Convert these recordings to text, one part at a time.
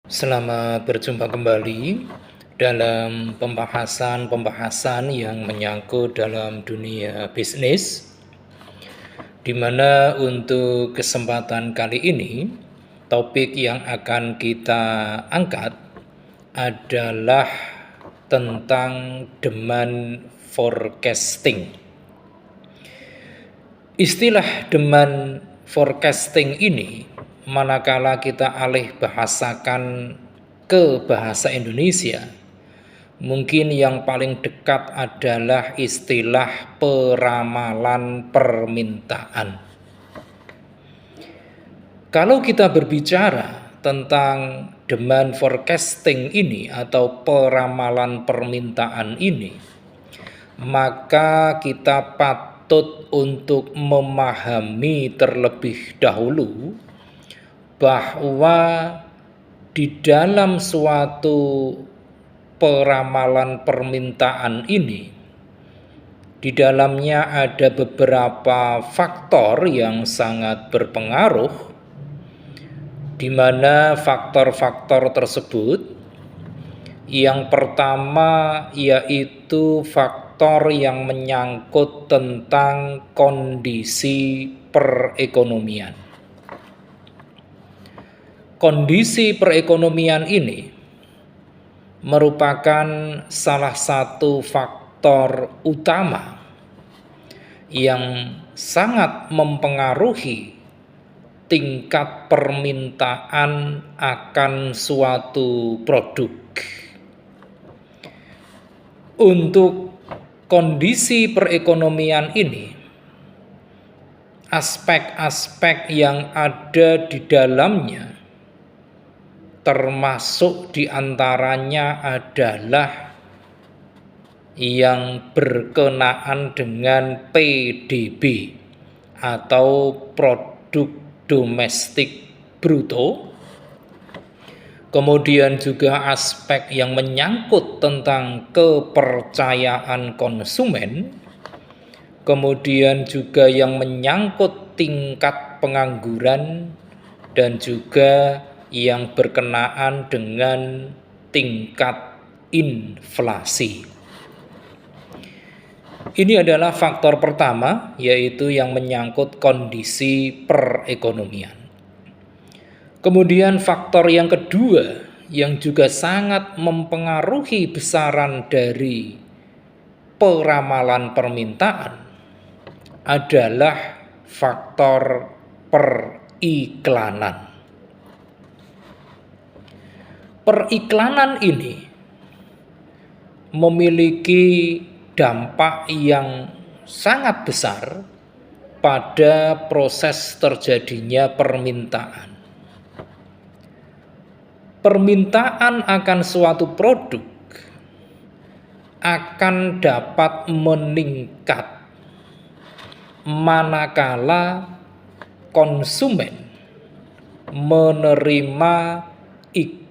Selamat berjumpa kembali dalam pembahasan yang menyangkut dalam dunia bisnis, di mana untuk kesempatan kali ini, topik yang akan kita angkat adalah tentang demand forecasting. Istilah demand forecasting ini, manakala kita alih bahasakan ke bahasa Indonesia, mungkin yang paling dekat adalah istilah peramalan permintaan. Kalau kita berbicara tentang demand forecasting ini atau peramalan permintaan ini, maka kita patut untuk memahami terlebih dahulu bahwa di dalam suatu peramalan permintaan ini, di dalamnya ada beberapa faktor yang sangat berpengaruh, di mana faktor-faktor tersebut yang pertama yaitu faktor yang menyangkut tentang kondisi perekonomian. Kondisi perekonomian ini merupakan salah satu faktor utama yang sangat mempengaruhi tingkat permintaan akan suatu produk. Untuk kondisi perekonomian ini, aspek-aspek yang ada di dalamnya termasuk diantaranya adalah yang berkenaan dengan PDB atau produk domestik bruto. Kemudian juga aspek yang menyangkut tentang kepercayaan konsumen, kemudian juga yang menyangkut tingkat pengangguran, dan juga yang berkenaan dengan tingkat inflasi. Ini adalah faktor pertama, yaitu yang menyangkut kondisi perekonomian. Kemudian faktor yang kedua yang juga sangat mempengaruhi besaran dari peramalan permintaan adalah faktor periklanan. Periklanan ini memiliki dampak yang sangat besar pada proses terjadinya permintaan. Permintaan akan suatu produk akan dapat meningkat manakala konsumen menerima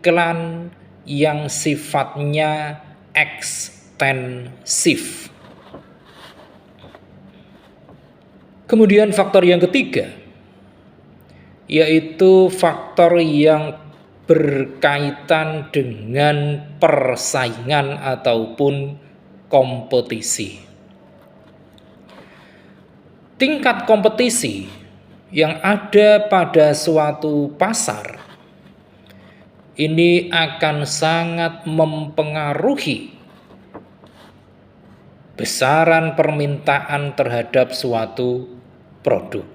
iklan yang sifatnya ekstensif. Kemudian faktor yang ketiga yaitu faktor yang berkaitan dengan persaingan ataupun kompetisi. Tingkat kompetisi yang ada pada suatu pasar ini akan sangat mempengaruhi besaran permintaan terhadap suatu produk.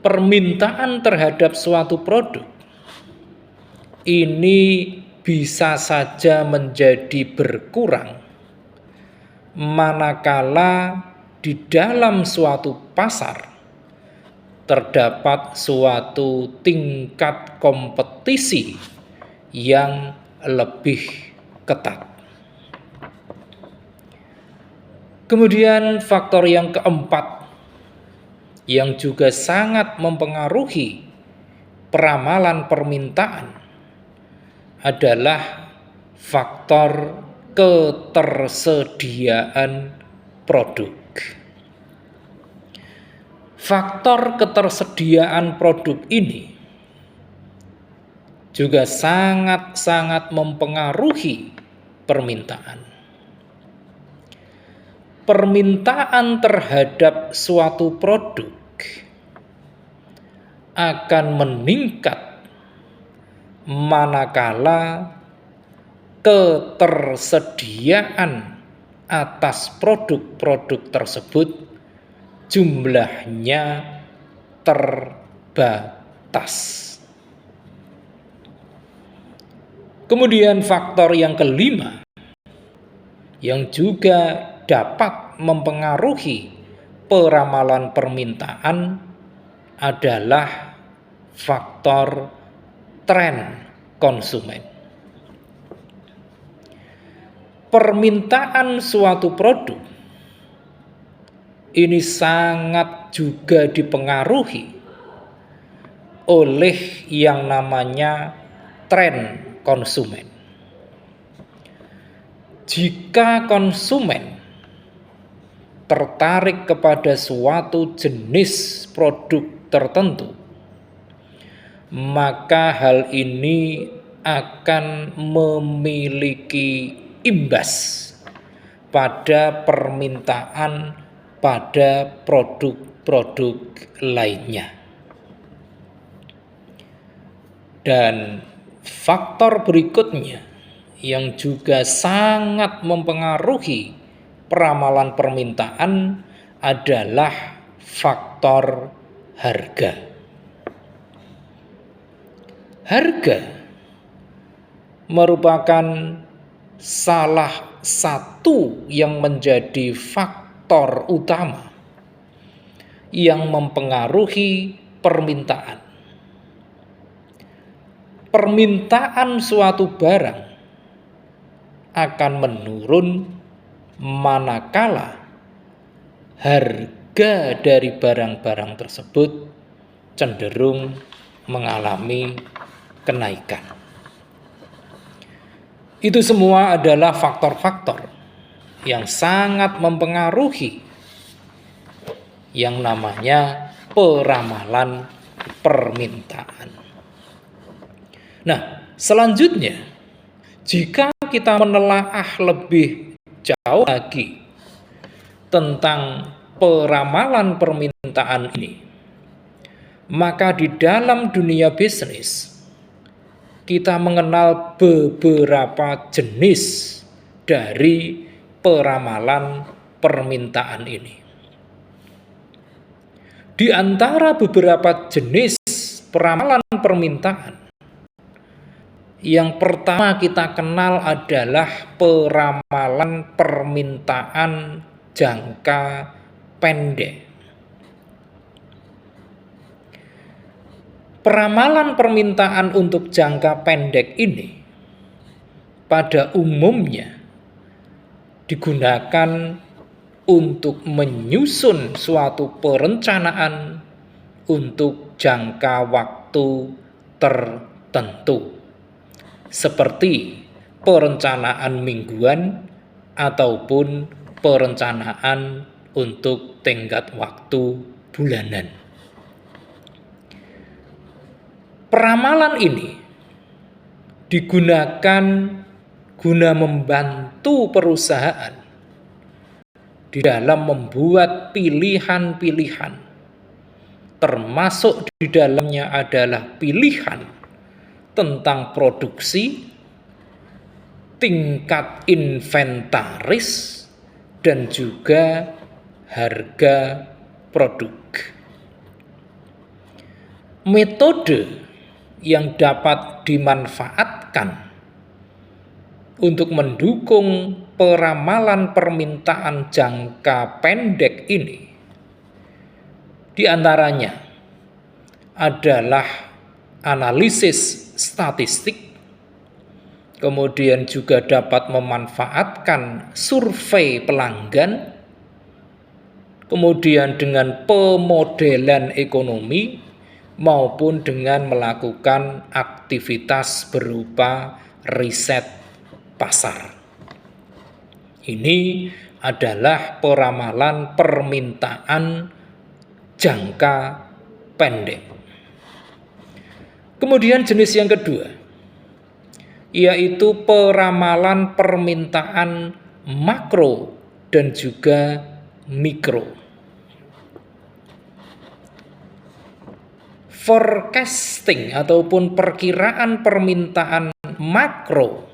Permintaan terhadap suatu produk ini bisa saja menjadi berkurang manakala di dalam suatu pasar terdapat suatu tingkat kompetisi yang lebih ketat. Kemudian faktor yang keempat yang juga sangat mempengaruhi peramalan permintaan adalah faktor ketersediaan produk. Faktor ketersediaan produk ini juga sangat-sangat mempengaruhi permintaan. Permintaan terhadap suatu produk akan meningkat manakala ketersediaan atas produk-produk tersebut jumlahnya terbatas. Kemudian faktor yang kelima yang juga dapat mempengaruhi peramalan permintaan adalah faktor tren konsumen. Permintaan suatu produk ini sangat juga dipengaruhi oleh yang namanya tren konsumen. Jika konsumen tertarik kepada suatu jenis produk tertentu, maka hal ini akan memiliki imbas pada permintaan pada produk-produk lainnya. Dan faktor berikutnya yang juga sangat mempengaruhi peramalan permintaan adalah faktor harga. Harga merupakan salah satu yang menjadi faktor utama yang mempengaruhi permintaan. Permintaan suatu barang akan menurun manakala harga dari barang-barang tersebut cenderung mengalami kenaikan. Itu semua adalah faktor-faktor yang sangat mempengaruhi yang namanya peramalan permintaan. Nah, selanjutnya, jika kita menelaah lebih jauh lagi tentang peramalan permintaan ini, maka di dalam dunia bisnis kita mengenal beberapa jenis dari peramalan permintaan ini. Di antara beberapa jenis peramalan permintaan, yang pertama kita kenal adalah peramalan permintaan jangka pendek. Peramalan permintaan untuk jangka pendek ini pada umumnya digunakan untuk menyusun suatu perencanaan untuk jangka waktu tertentu, seperti perencanaan mingguan ataupun perencanaan untuk tenggat waktu bulanan. Peramalan ini digunakan guna membantu perusahaan di dalam membuat pilihan-pilihan, termasuk di dalamnya adalah pilihan tentang produksi, tingkat inventaris, dan juga harga produk. Metode yang dapat dimanfaatkan untuk mendukung peramalan permintaan jangka pendek ini diantaranya adalah analisis statistik, kemudian juga dapat memanfaatkan survei pelanggan, kemudian dengan pemodelan ekonomi, maupun dengan melakukan aktivitas berupa riset pasar. Ini adalah peramalan permintaan jangka pendek. Kemudian jenis yang kedua yaitu peramalan permintaan makro dan juga mikro. Forecasting ataupun perkiraan permintaan makro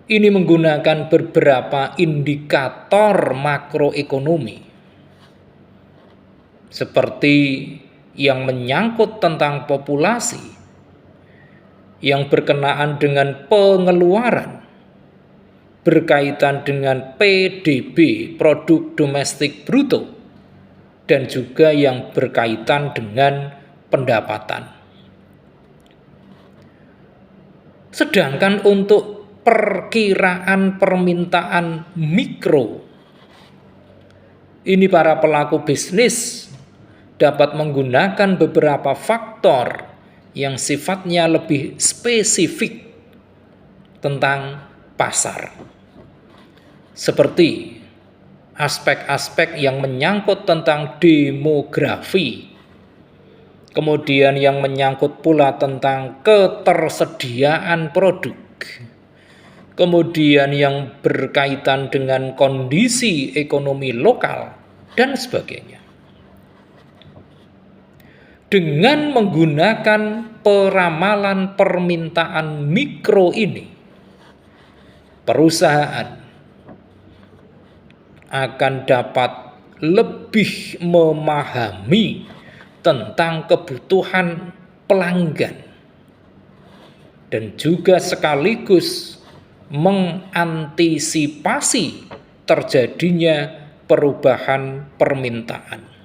ini menggunakan beberapa indikator makroekonomi seperti yang menyangkut tentang populasi, yang berkenaan dengan pengeluaran, berkaitan dengan PDB, produk domestik bruto, dan juga yang berkaitan dengan pendapatan. Sedangkan untuk perkiraan permintaan mikro, ini para pelaku bisnis dapat menggunakan beberapa faktor yang sifatnya lebih spesifik tentang pasar, seperti aspek-aspek yang menyangkut tentang demografi, kemudian yang menyangkut pula tentang ketersediaan produk, kemudian yang berkaitan dengan kondisi ekonomi lokal, dan sebagainya. Dengan menggunakan peramalan permintaan mikro ini, perusahaan akan dapat lebih memahami tentang kebutuhan pelanggan dan juga sekaligus mengantisipasi terjadinya perubahan permintaan.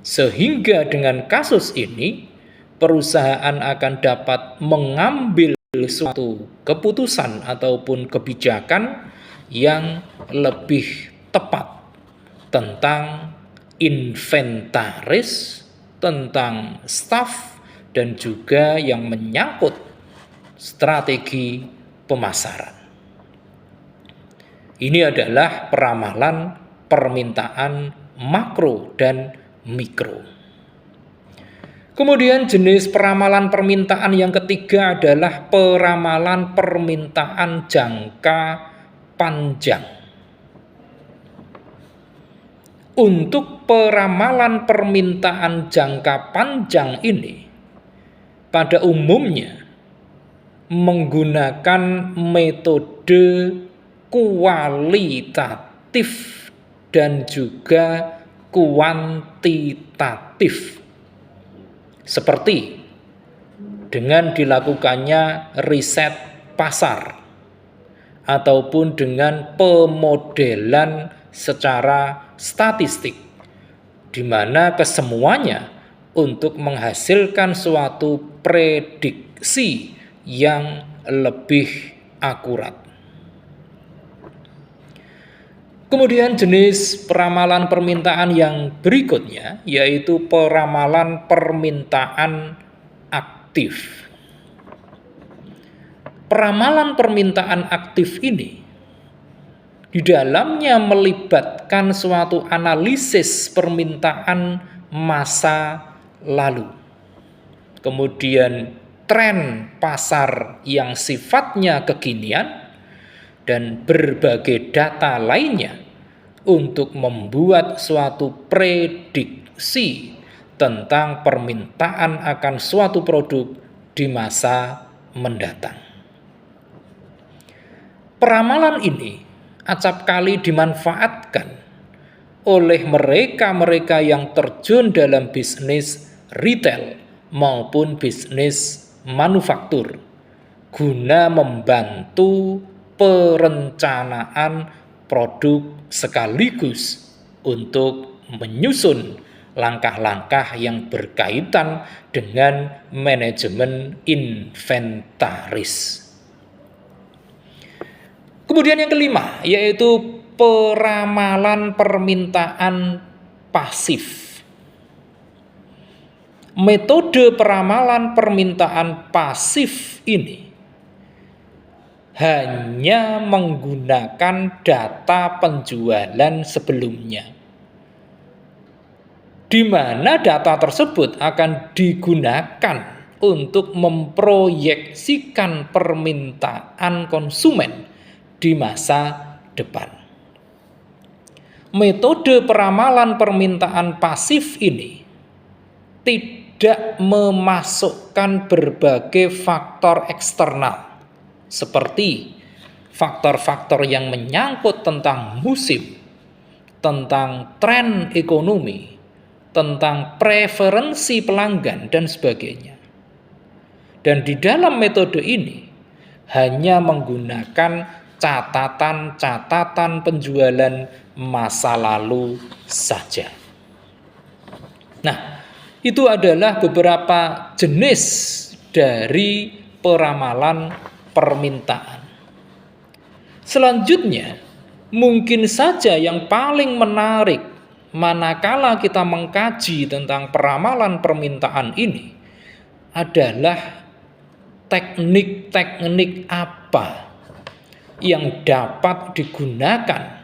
Sehingga dengan kasus ini, perusahaan akan dapat mengambil suatu keputusan ataupun kebijakan yang lebih tepat tentang inventaris, tentang staf, dan juga yang menyangkut strategi pemasaran. Ini adalah peramalan permintaan makro dan mikro. Kemudian jenis peramalan permintaan yang ketiga adalah peramalan permintaan jangka panjang. Untuk peramalan permintaan jangka panjang ini pada umumnya menggunakan metode kualitatif dan juga kuantitatif, seperti dengan dilakukannya riset pasar ataupun dengan pemodelan secara statistik, di mana kesemuanya untuk menghasilkan suatu prediksi yang lebih akurat. Kemudian jenis peramalan permintaan yang berikutnya yaitu peramalan permintaan aktif. Peramalan permintaan aktif ini di dalamnya melibatkan suatu analisis permintaan masa lalu. Kemudian tren pasar yang sifatnya kekinian dan berbagai data lainnya untuk membuat suatu prediksi tentang permintaan akan suatu produk di masa mendatang. Peramalan ini acap kali dimanfaatkan oleh mereka-mereka yang terjun dalam bisnis retail maupun bisnis manufaktur guna membantu perencanaan produk sekaligus untuk menyusun langkah-langkah yang berkaitan dengan manajemen inventaris. Kemudian yang kelima yaitu peramalan permintaan pasif. Metode peramalan permintaan pasif ini hanya menggunakan data penjualan sebelumnya, di mana data tersebut akan digunakan untuk memproyeksikan permintaan konsumen di masa depan. Metode peramalan permintaan pasif ini tidak memasukkan berbagai faktor eksternal seperti faktor-faktor yang menyangkut tentang musim, tentang tren ekonomi, tentang preferensi pelanggan, dan sebagainya. Dan di dalam metode ini hanya menggunakan catatan-catatan penjualan masa lalu saja. Nah, itu adalah beberapa jenis dari peramalan permintaan. Selanjutnya, mungkin saja yang paling menarik manakala kita mengkaji tentang peramalan permintaan ini adalah teknik-teknik apa yang dapat digunakan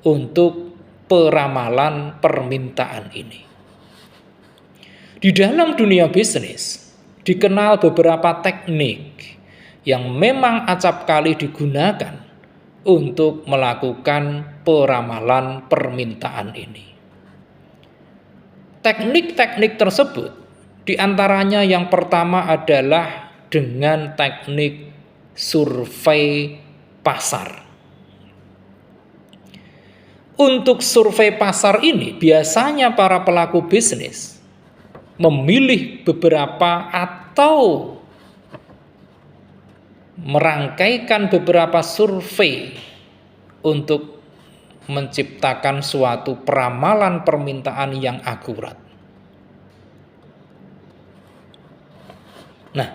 untuk peramalan permintaan ini. Di dalam dunia bisnis dikenal beberapa teknik yang memang acap kali digunakan untuk melakukan peramalan permintaan ini. Teknik-teknik tersebut diantaranya yang pertama adalah dengan teknik survei pasar. Untuk survei pasar ini biasanya para pelaku bisnis memilih beberapa atau merangkaikan beberapa survei untuk menciptakan suatu peramalan permintaan yang akurat. Nah,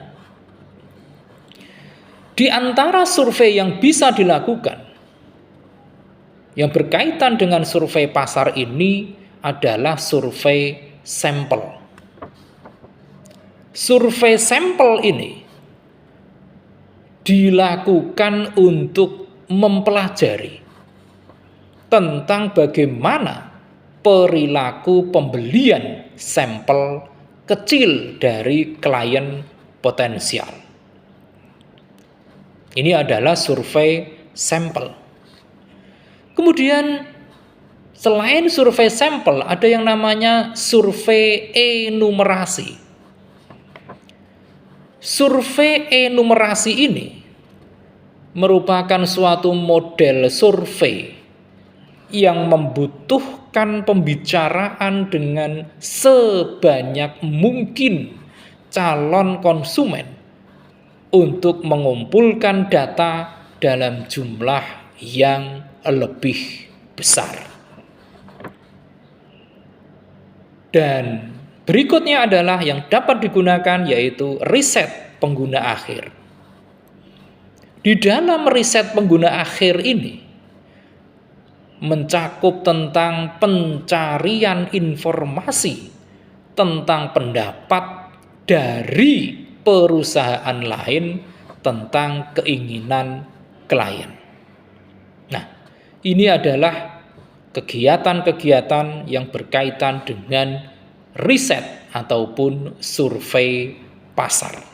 di antara survei yang bisa dilakukan yang berkaitan dengan survei pasar ini adalah survei sampel. Survei sampel ini dilakukan untuk mempelajari tentang bagaimana perilaku pembelian sampel kecil dari klien potensial. Ini adalah survei sampel. Kemudian selain survei sampel ada yang namanya survei enumerasi. Survei enumerasi ini merupakan suatu model survei yang membutuhkan pembicaraan dengan sebanyak mungkin calon konsumen untuk mengumpulkan data dalam jumlah yang lebih besar. Dan berikutnya adalah yang dapat digunakan yaitu riset pengguna akhir. Di dalam riset pengguna akhir ini mencakup tentang pencarian informasi tentang pendapat dari perusahaan lain tentang keinginan klien. Nah, ini adalah kegiatan-kegiatan yang berkaitan dengan riset ataupun survei pasar.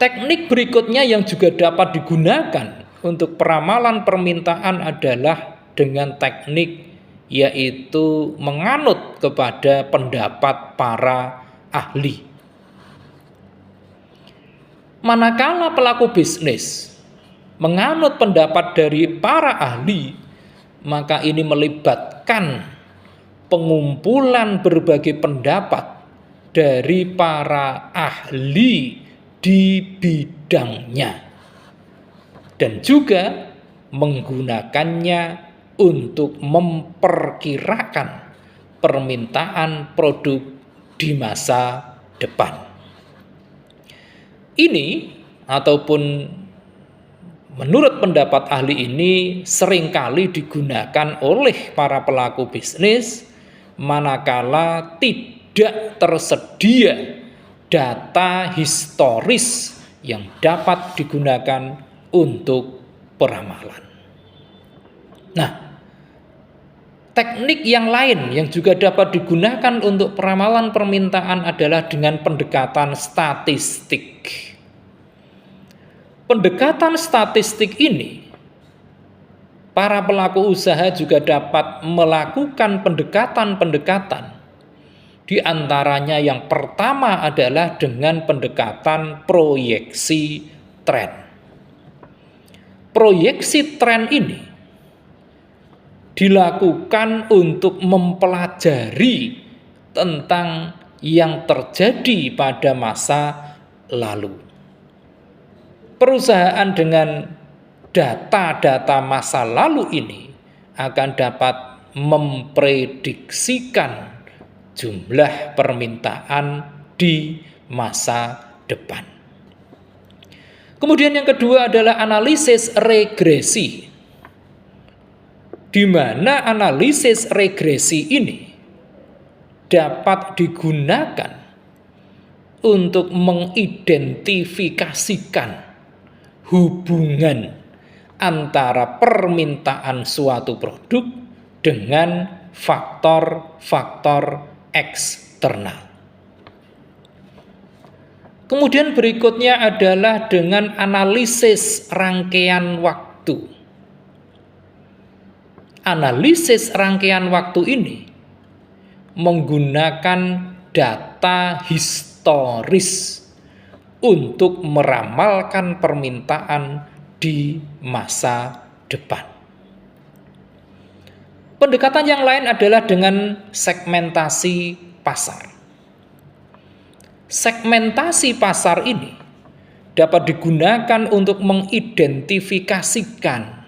Teknik berikutnya yang juga dapat digunakan untuk peramalan permintaan adalah dengan teknik yaitu menganut kepada pendapat para ahli. Manakala pelaku bisnis menganut pendapat dari para ahli, maka ini melibatkan pengumpulan berbagai pendapat dari para ahli di bidangnya dan juga menggunakannya untuk memperkirakan permintaan produk di masa depan. Ini ataupun menurut pendapat ahli ini seringkali digunakan oleh para pelaku bisnis manakala tidak tersedia data historis yang dapat digunakan untuk peramalan. Nah, Teknik yang lain yang juga dapat digunakan untuk peramalan permintaan adalah dengan pendekatan statistik. Pendekatan statistik ini, para pelaku usaha juga dapat melakukan pendekatan-pendekatan. Di antaranya yang pertama adalah dengan pendekatan proyeksi tren. Proyeksi tren ini dilakukan untuk mempelajari tentang yang terjadi pada masa lalu. Perusahaan dengan data-data masa lalu ini akan dapat memprediksikan jumlah permintaan di masa depan. Kemudian yang kedua adalah analisis regresi, di mana analisis regresi ini dapat digunakan untuk mengidentifikasikan hubungan antara permintaan suatu produk dengan faktor-faktor eksternal. Kemudian berikutnya adalah dengan analisis rangkaian waktu. Analisis rangkaian waktu ini menggunakan data historis untuk meramalkan permintaan di masa depan. Pendekatan yang lain adalah dengan segmentasi pasar. Segmentasi pasar ini dapat digunakan untuk mengidentifikasikan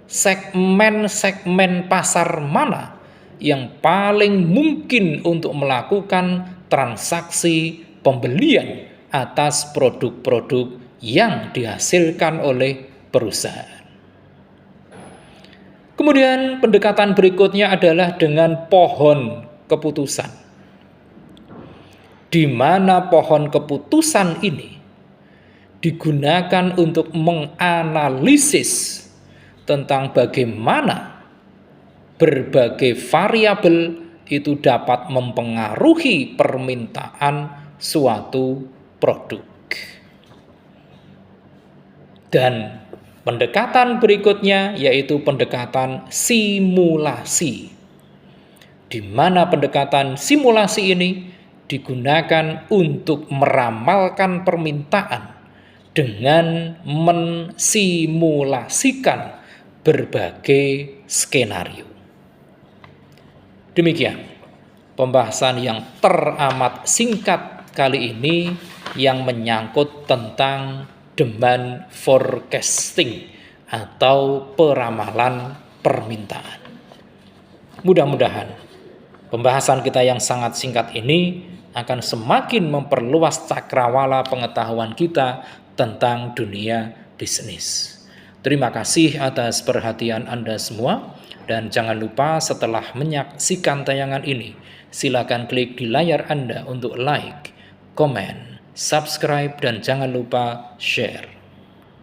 segmen-segmen pasar mana yang paling mungkin untuk melakukan transaksi pembelian atas produk-produk yang dihasilkan oleh perusahaan. Kemudian pendekatan berikutnya adalah dengan pohon keputusan, di mana pohon keputusan ini digunakan untuk menganalisis tentang bagaimana berbagai variabel itu dapat mempengaruhi permintaan suatu produk. Dan pendekatan berikutnya yaitu pendekatan simulasi, di mana pendekatan simulasi ini digunakan untuk meramalkan permintaan dengan mensimulasikan berbagai skenario. Demikian pembahasan yang teramat singkat kali ini yang menyangkut tentang demand forecasting atau peramalan permintaan. Mudah-mudahan pembahasan kita yang sangat singkat ini akan semakin memperluas cakrawala pengetahuan kita tentang dunia bisnis. Terima kasih atas perhatian Anda semua, dan jangan lupa setelah menyaksikan tayangan ini, silakan klik di layar Anda untuk like, komen, subscribe, dan jangan lupa share.